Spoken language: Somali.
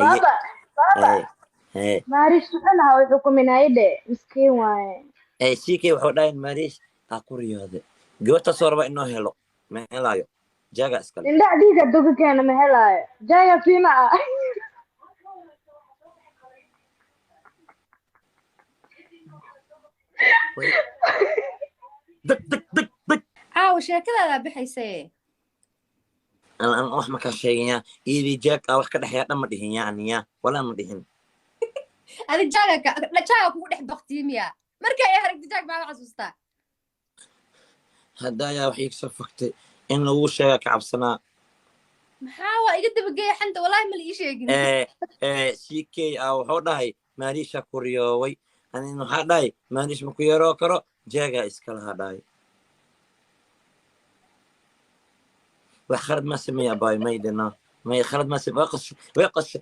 haye baba baba haye haye maarish suxanaha way xukuminayde miskiin waaye siikay wuxuu dhahay mariish aa ku riyooday gabartaasoo raba inoo helo ma helaayo jaaga iskale indhac dhiiga duka keena ma helaayo jaya fiima ah way deg deg deg deg caawa sheekadaada bixaysaye aan wax makaa sheegayaa iidii jaag aa wax ka dhexeeya dhan ma dhihin yacniya walaa ma dhihin adi jaaga kugu dhex baktimiya marka ay aragti jaag baa xasuustaa hadda ayaa wax iigsoo fogtay in lagu sheega ka cabsanaa maxaa waa iga dabageeya xanta wallaahi ma la ii sheegin ck wuxuu dhahay maariisha ku riyooway anin waxaa dhahay maariish maku yaroo karo jaagaa iskalaha dhahay wax khalad ma sameeya baay maydina may khalad ma sameeya way qashay